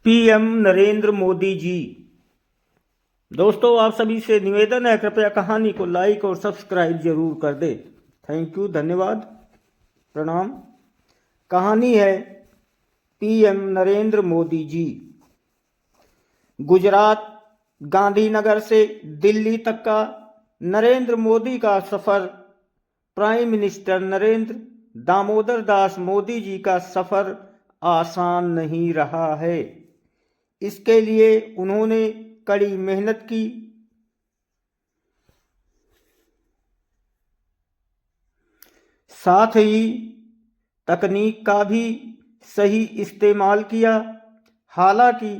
PM Narendra Modi ji. दोस्तों, आप सभी से निवेदन है, कृपया कहानी को लाइक और सब्सक्राइब जरूर कर दे। थैंक यू, धन्यवाद, प्रणाम। कहानी है पीएम नरेंद्र मोदी जी। गुजरात गांधीनगर से दिल्ली तक का नरेंद्र मोदी का सफर प्राइम मिनिस्टर नरेंद्र दामोदर दास मोदी जी का सफर आसान नहीं रहा है। इसके लिए उन्होंने कड़ी मेहनत की, साथ ही तकनीक का भी सही इस्तेमाल किया। हालांकि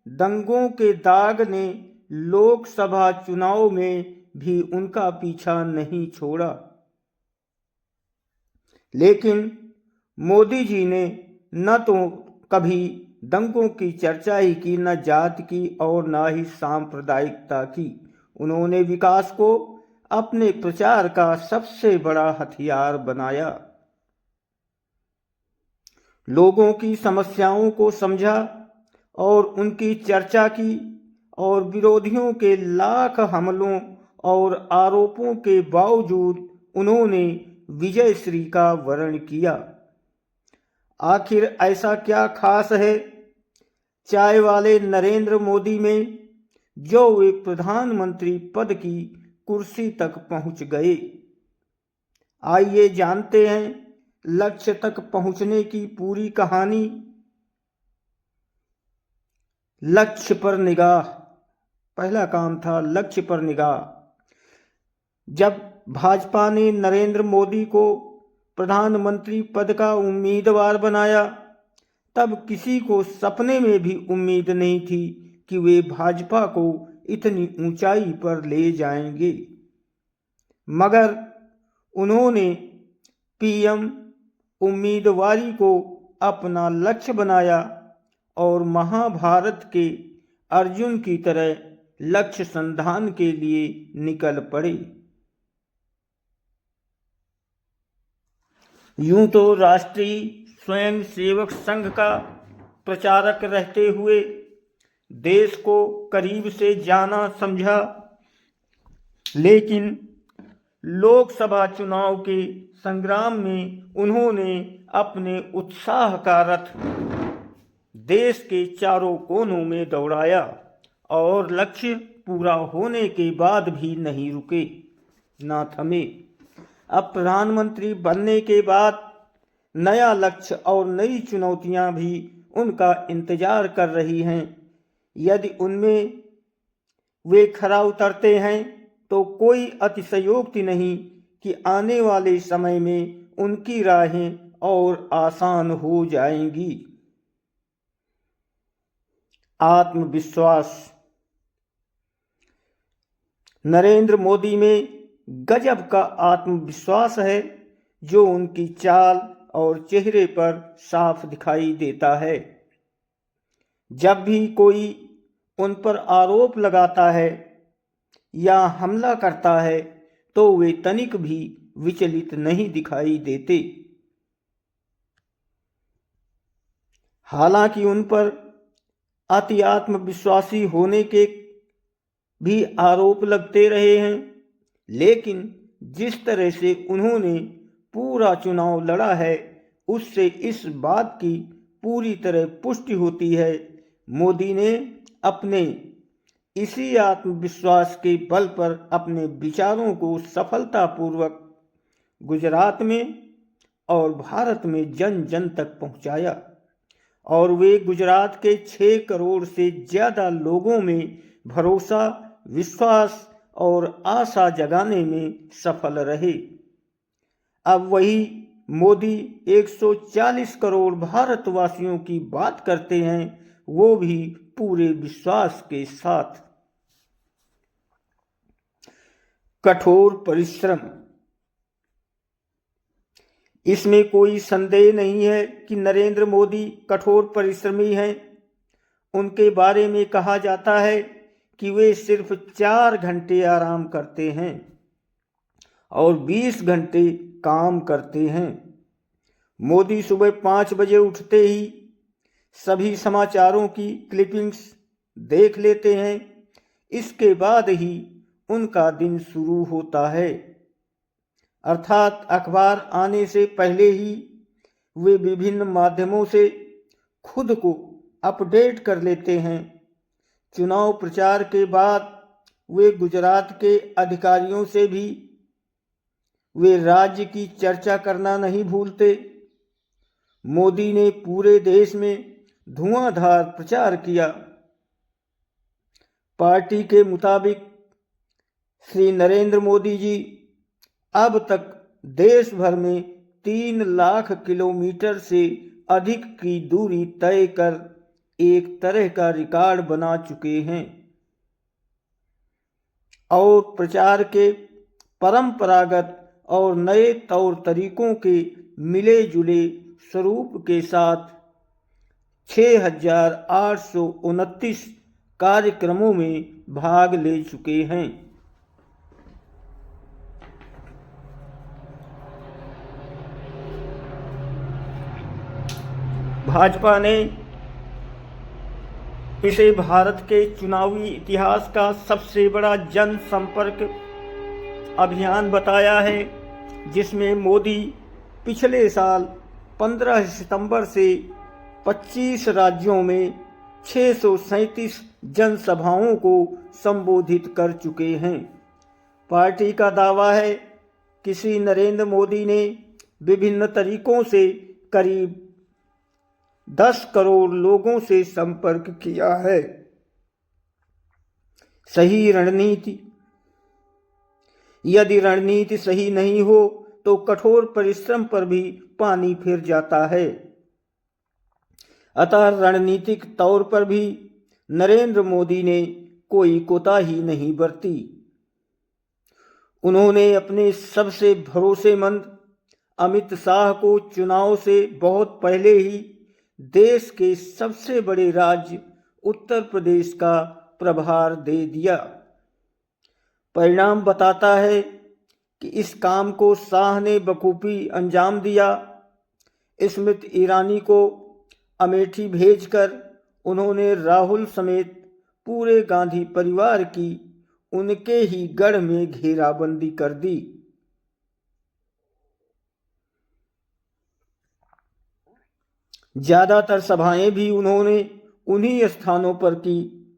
दंगों के दाग ने लोकसभा चुनाव में भी उनका पीछा नहीं छोड़ा, लेकिन मोदी जी ने न तो कभी दंगों की चर्चा ही की, न जात की और न ही सांप्रदायिकता की। उन्होंने विकास को अपने प्रचार का सबसे बड़ा हथियार बनाया, लोगों की समस्याओं को समझा और उनकी चर्चा की, और विरोधियों के लाख हमलों और आरोपों के बावजूद उन्होंने विजय श्री का वर्ण किया। आखिर ऐसा क्या खास है चाय वाले नरेंद्र मोदी में, जो वे प्रधानमंत्री पद की कुर्सी तक पहुंच गए? आइए जानते हैं लक्ष्य तक पहुंचने की पूरी कहानी। लक्ष्य पर निगाह। पहला काम था लक्ष्य पर निगाह। जब भाजपा ने नरेंद्र मोदी को प्रधानमंत्री पद का उम्मीदवार बनाया, तब किसी को सपने में भी उम्मीद नहीं थी कि वे भाजपा को इतनी ऊंचाई पर ले जाएंगे। मगर उन्होंने पीएम उम्मीदवारी को अपना लक्ष्य बनाया और महाभारत के अर्जुन की तरह लक्ष्य संधान के लिए निकल पड़े। यूं तो राष्ट्रीय स्वयंसेवक संघ का प्रचारक रहते हुए देश को करीब से जाना समझा, लेकिन लोकसभा चुनाव के संग्राम में उन्होंने अपने उत्साह का रथ देश के चारों कोनों में दौड़ाया और लक्ष्य पूरा होने के बाद भी नहीं रुके, ना थमे। अब प्रधानमंत्री बनने के बाद नया लक्ष्य और नई चुनौतियां भी उनका इंतजार कर रही हैं। यदि उनमें वे खरा उतरते हैं तो कोई अतिशयोक्ति नहीं कि आने वाले समय में उनकी राहें और आसान हो जाएंगी। आत्मविश्वास। नरेंद्र मोदी में गजब का आत्मविश्वास है, जो उनकी चाल और चेहरे पर साफ दिखाई देता है। जब भी कोई उन पर आरोप लगाता है या हमला करता है तो वे तनिक भी विचलित नहीं दिखाई देते। हालांकि उन पर अति आत्मविश्वासी होने के भी आरोप लगते रहे हैं, लेकिन जिस तरह से उन्होंने पूरा चुनाव लड़ा है, उससे इस बात की पूरी तरह पुष्टि होती है, मोदी ने अपने इसी आत्मविश्वास के बल पर अपने विचारों को सफलतापूर्वक गुजरात में और भारत में जन जन तक पहुंचाया, और वे गुजरात के 6 करोड़ से ज़्यादा लोगों में भरोसा, विश्वास और आशा जगाने में सफल रहे। अब वही मोदी 140 करोड़ भारतवासियों की बात करते हैं, वो भी पूरे विश्वास के साथ। कठोर परिश्रम। इसमें कोई संदेह नहीं है कि नरेंद्र मोदी कठोर परिश्रमी हैं। उनके बारे में कहा जाता है कि वे सिर्फ 4 घंटे आराम करते हैं और 20 घंटे काम करते हैं। मोदी सुबह 5 बजे उठते ही सभी समाचारों की क्लिपिंग्स देख लेते हैं। इसके बाद ही उनका दिन शुरू होता है, अर्थात अखबार आने से पहले ही वे विभिन्न माध्यमों से खुद को अपडेट कर लेते हैं। चुनाव प्रचार के बाद वे गुजरात के अधिकारियों से भी वे राज्य की चर्चा करना नहीं भूलते। मोदी ने पूरे देश में धुआंधार प्रचार किया। पार्टी के मुताबिक श्री नरेंद्र मोदी जी अब तक देश भर में 3 लाख किलोमीटर से अधिक की दूरी तय कर एक तरह का रिकॉर्ड बना चुके हैं और प्रचार के परंपरागत और नए तौर तरीकों के मिले जुले स्वरूप के साथ 6,829 कार्यक्रमों में भाग ले चुके हैं। भाजपा ने इसे भारत के चुनावी इतिहास का सबसे बड़ा जनसंपर्क अभियान बताया है, जिसमें मोदी पिछले साल 15 सितंबर से 25 राज्यों में 637 जनसभाओं को संबोधित कर चुके हैं। पार्टी का दावा है कि श्री नरेंद्र मोदी ने विभिन्न तरीकों से करीब 10 करोड़ लोगों से संपर्क किया है। सही रणनीति, यदि रणनीति सही नहीं हो तो कठोर परिश्रम पर भी पानी फिर जाता है। अतः रणनीतिक तौर पर भी नरेंद्र मोदी ने कोई कोताही नहीं बरती। उन्होंने अपने सबसे भरोसेमंद अमित शाह को चुनाव से बहुत पहले ही देश के सबसे बड़े राज्य उत्तर प्रदेश का प्रभार दे दिया। परिणाम बताता है कि इस काम को शाह ने बखूबी अंजाम दिया। स्मृति ईरानी को अमेठी भेजकर उन्होंने राहुल समेत पूरे गांधी परिवार की उनके ही गढ़ में घेराबंदी कर दी। ज्यादातर सभाएं भी उन्होंने उन्हीं स्थानों पर की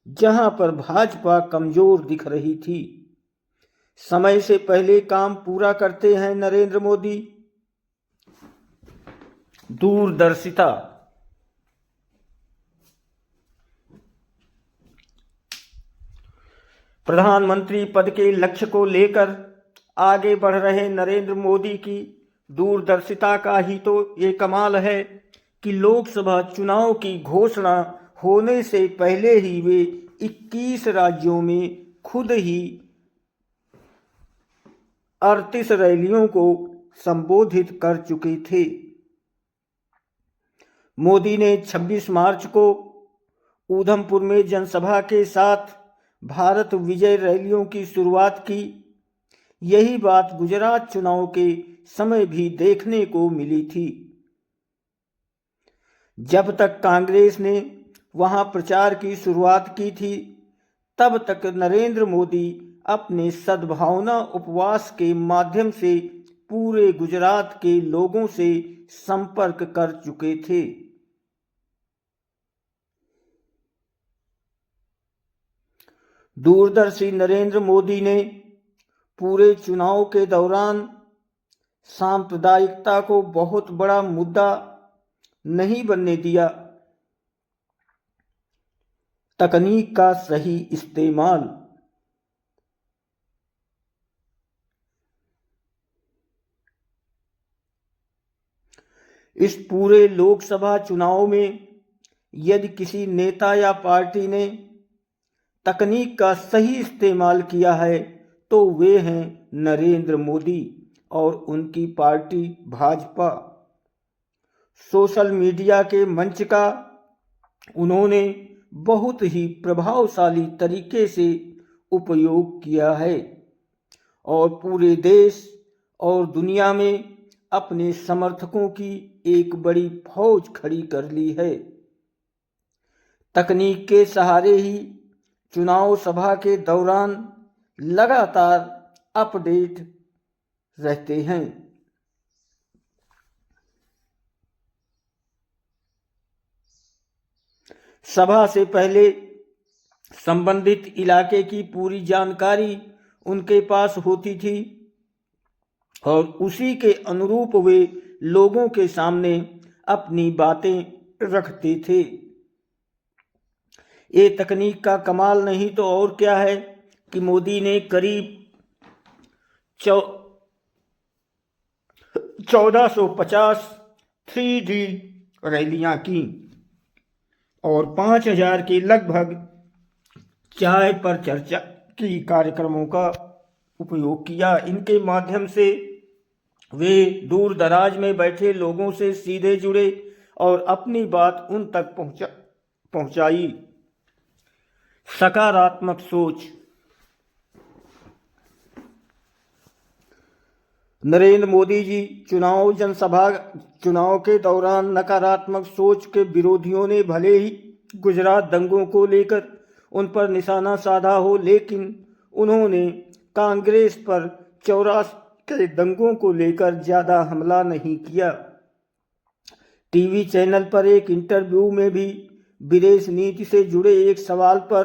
जहां पर भाजपा कमजोर दिख रही थी। समय से पहले काम पूरा करते हैं नरेंद्र मोदी। दूरदर्शिता, प्रधानमंत्री पद के लक्ष्य को लेकर आगे बढ़ रहे नरेंद्र मोदी की दूरदर्शिता का ही तो ये कमाल है कि लोकसभा चुनाव की घोषणा होने से पहले ही वे 21 राज्यों में खुद ही 38 रैलियों को संबोधित कर चुके थे। मोदी ने 26 मार्च को उधमपुर में जनसभा के साथ भारत विजय रैलियों की शुरुआत की। यही बात गुजरात चुनाव के समय भी देखने को मिली थी। जब तक कांग्रेस ने वहां प्रचार की शुरुआत की थी, तब तक नरेंद्र मोदी अपने सद्भावना उपवास के माध्यम से पूरे गुजरात के लोगों से संपर्क कर चुके थे। दूरदर्शी नरेंद्र मोदी ने पूरे चुनाव के दौरान सांप्रदायिकता को बहुत बड़ा मुद्दा नहीं बनने दिया। तकनीक का सही इस्तेमाल, इस पूरे लोकसभा चुनाव में यदि किसी नेता या पार्टी ने तकनीक का सही इस्तेमाल किया है तो वे हैं नरेंद्र मोदी और उनकी पार्टी भाजपा। सोशल मीडिया के मंच का उन्होंने बहुत ही प्रभावशाली तरीके से उपयोग किया है और पूरे देश और दुनिया में अपने समर्थकों की एक बड़ी फौज खड़ी कर ली है। तकनीक के सहारे ही चुनाव सभा के दौरान लगातार अपडेट रहते हैं। सभा से पहले संबंधित इलाके की पूरी जानकारी उनके पास होती थी और उसी के अनुरूप वे लोगों के सामने अपनी बातें रखते थे। ये तकनीक का कमाल नहीं तो और क्या है कि मोदी ने करीब 1450 3D रैलियां की और 5000 के लगभग चाय पर चर्चा की कार्यक्रमों का उपयोग किया। इनके माध्यम से वे दूर दराज में बैठे लोगों से सीधे जुड़े और अपनी बात उन तक पहुंचाई। सकारात्मक सोच। नरेंद्र मोदी जी चुनाव के दौरान नकारात्मक सोच के विरोधियों ने भले ही गुजरात दंगों को लेकर उन पर निशाना साधा हो, लेकिन उन्होंने कांग्रेस पर 84 के दंगों को लेकर ज्यादा हमला नहीं किया। टीवी चैनल पर एक इंटरव्यू में भी विदेश नीति से जुड़े एक सवाल पर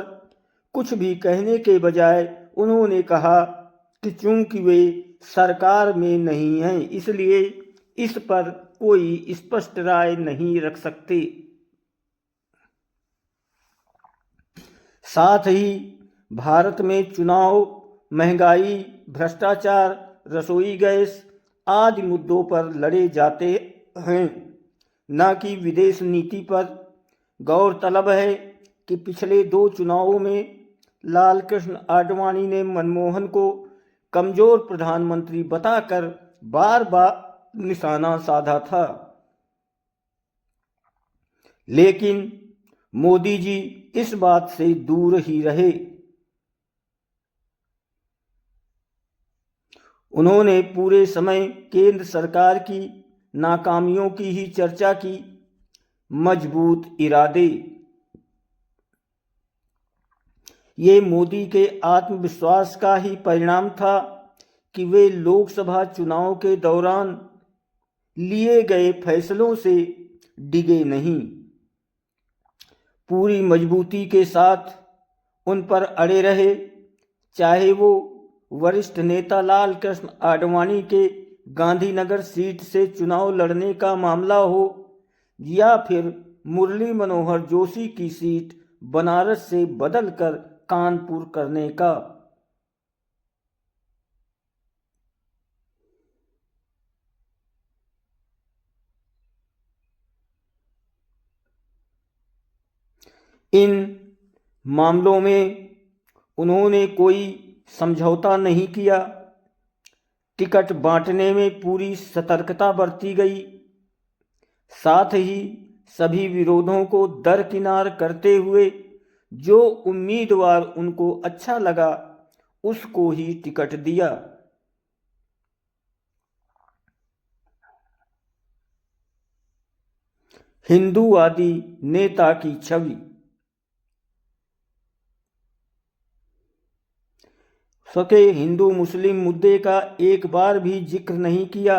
कुछ भी कहने के बजाय उन्होंने कहा कि चूंकि वे सरकार में नहीं हैं, इसलिए इस पर कोई स्पष्ट राय नहीं रख सकते। साथ ही भारत में चुनाव, महंगाई, भ्रष्टाचार, रसोई गैस आदि मुद्दों पर लड़े जाते हैं, न कि विदेश नीति पर। गौरतलब है कि पिछले 2 चुनावों में लालकृष्ण आडवाणी ने मनमोहन को कमजोर प्रधानमंत्री बताकर बार बार निशाना साधा था, लेकिन मोदी जी इस बात से दूर ही रहे। उन्होंने पूरे समय केंद्र सरकार की नाकामियों की ही चर्चा की। मजबूत इरादे। ये मोदी के आत्मविश्वास का ही परिणाम था कि वे लोकसभा चुनाव के दौरान लिए गए फैसलों से डिगे नहीं, पूरी मजबूती के साथ उन पर अड़े रहे। चाहे वो वरिष्ठ नेता लालकृष्ण आडवाणी के गांधीनगर सीट से चुनाव लड़ने का मामला हो या फिर मुरली मनोहर जोशी की सीट बनारस से बदलकर कानपुर करने का। इन मामलों में उन्होंने कोई समझौता नहीं किया। टिकट बांटने में पूरी सतर्कता बरती गई। साथ ही सभी विरोधों को दरकिनार करते हुए जो उम्मीदवार उनको अच्छा लगा उसको ही टिकट दिया। हिंदूवादी नेता की छवि। सके हिंदू मुस्लिम मुद्दे का एक बार भी जिक्र नहीं किया,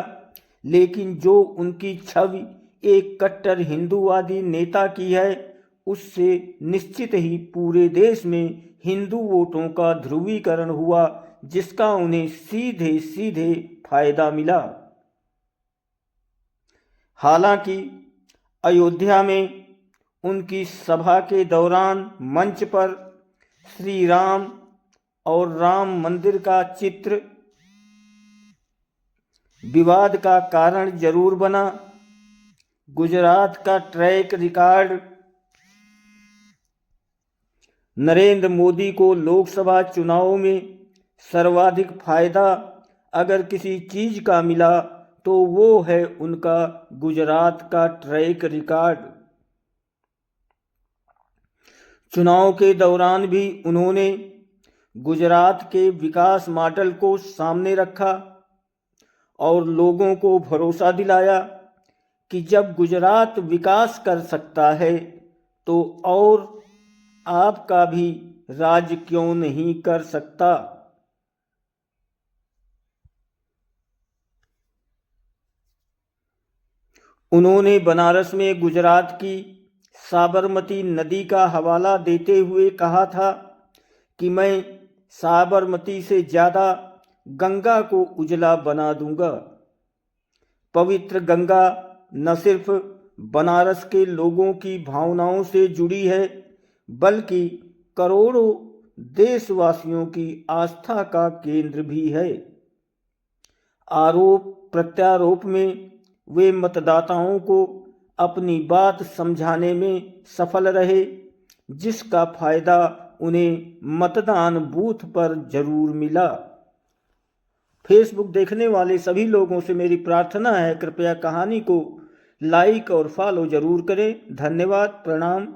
लेकिन जो उनकी छवि एक कट्टर हिंदूवादी नेता की है, उससे निश्चित ही पूरे देश में हिंदू वोटों का ध्रुवीकरण हुआ, जिसका उन्हें सीधे सीधे फायदा मिला। हालांकि अयोध्या में उनकी सभा के दौरान मंच पर श्री राम और राम मंदिर का चित्र विवाद का कारण जरूर बना। गुजरात का ट्रैक रिकॉर्ड नरेंद्र मोदी को लोकसभा चुनाव में सर्वाधिक फायदा अगर किसी चीज का मिला तो वो है उनका गुजरात का ट्रैक रिकॉर्ड। चुनाव के दौरान भी उन्होंने गुजरात के विकास मॉडल को सामने रखा और लोगों को भरोसा दिलाया कि जब गुजरात विकास कर सकता है तो और आपका भी राज्य क्यों नहीं कर सकता। उन्होंने बनारस में गुजरात की साबरमती नदी का हवाला देते हुए कहा था कि मैं साबरमती से ज़्यादा गंगा को उजला बना दूंगा। पवित्र गंगा न सिर्फ बनारस के लोगों की भावनाओं से जुड़ी है बल्कि करोड़ों देशवासियों की आस्था का केंद्र भी है। आरोप प्रत्यारोप में वे मतदाताओं को अपनी बात समझाने में सफल रहे, जिसका फायदा उन्हें मतदान बूथ पर जरूर मिला। फेसबुक देखने वाले सभी लोगों से मेरी प्रार्थना है, कृपया कहानी को लाइक और फॉलो जरूर करें। धन्यवाद, प्रणाम।